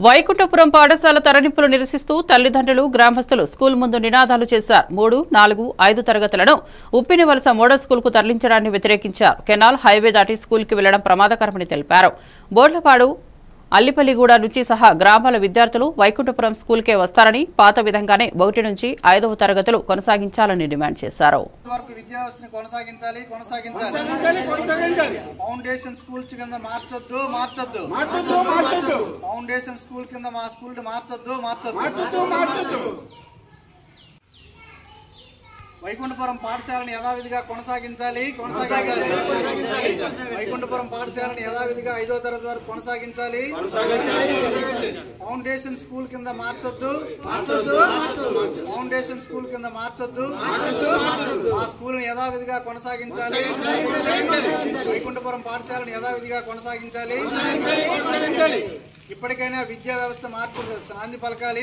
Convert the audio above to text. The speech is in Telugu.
వైకుంఠపురం పాఠశాల తరలింపులు నిరసిస్తూ తల్లిదండ్రులు గ్రామస్తులు స్కూల్ ముందు నినాదాలు చేశారు. 3, 4, 5 తరగతులను ఉప్పినివలస మోడల్ స్కూల్ కు తరలించడాన్ని వ్యతిరేకించారు. కెనాల్ హైవే దాటి స్కూల్ కి వెళ్లడం ప్రమాదకరమని తెలిపారు. బోర్లపాడు అల్లిపల్లిగూడ నుంచి సహా గ్రామాల విద్యార్థులు వైకుంఠపురం స్కూల్కే వస్తారని, పాత విధంగానే 1 నుంచి 5వ తరగతులు కొనసాగించాలని డిమాండ్ చేశారు. ఫౌండేషన్ స్కూల్ కింద మార్చొద్దు. ఫౌండేషన్ స్కూల్ కింద మా స్కూల్ మార్చొద్దు. వైకుంఠపురం పాఠశాలను యథావిధిగా కొనసాగించాలి. వైకుంఠపురం పాఠశాలను యథావిధిగా 5వ తరగతి వరకు కొనసాగించాలి. ఫౌండేషన్ స్కూల్ కింద మార్చొద్దు. ఫౌండేషన్ స్కూల్ కింద మార్చొద్దు. ఆ స్కూల్ ని యథావిధిగా కొనసాగించాలి. వైకుంఠపురం పాఠశాలను యథావిధిగా కొనసాగించాలి. ఇప్పటికైనా విద్యా వ్యవస్థ మార్పు నాంది పలకాలి.